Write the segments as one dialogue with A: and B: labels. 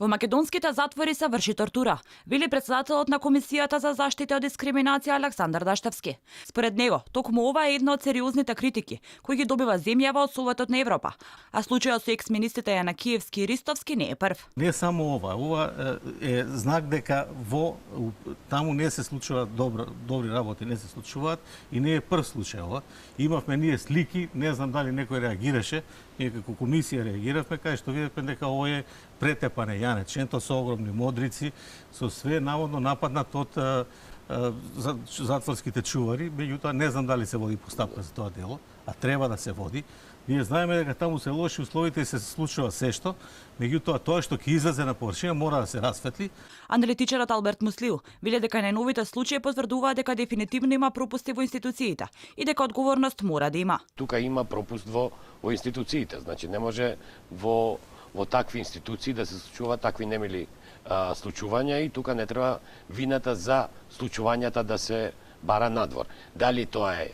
A: Во македонските затвори се врши тортура, вели претседателот на Комисијата за заштита од дискриминација Александар Даштевски. Според него, токму ова е една од сериозните критики кои ги добива земјава од Советот на Европа, а случајот со екс-министрите Јанакиевски и Ристовски не е прв.
B: Не само ова е знак дека таму не се случуваат добри работи, не се случуваат и не е прв случај ова. Имавме ние слики, не знам дали некој реагираше, ние како комисија реагиравме, кај што видевме дека ово е претепане јанеченто со огромни модрици, со све наводно нападнат од затворските чувари, меѓутоа не знам дали се води постапка за тоа дело, а треба да се води. Ние знаеме дека таму се лоши условите и се случува сешто, меѓутоа тоа што ќе излезе на површина мора да се расветли.
A: Аналитичарот Алберт Муслиу вели дека најновите случаи потврдуваат дека дефинитивно има пропусти во институциите и дека одговорност мора да има.
C: Тука има пропуст во институциите, значи не може во такви институции да се случуваат такви немили случувања и тука не треба вината за случувањата да се бара надвор. Дали тоа е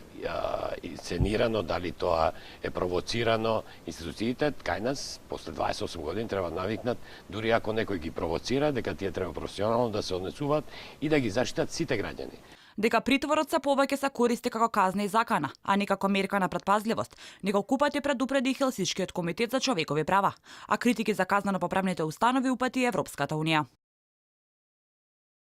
C: инсценирано, дали тоа е провоцирано, институциите кај нас после 28 години треба навикнат, дури ако некој ги провоцира, дека тие треба професионално да се однесуваат и да ги заштитат сите граѓани.
A: Дека притворот се повеќе се користи како казна и закана, а не како мерка на претпазливост, неколку пати предупреди Хелсиншкиот комитет за човекови права, а критики за казнено-поправните установи упати Европската унија.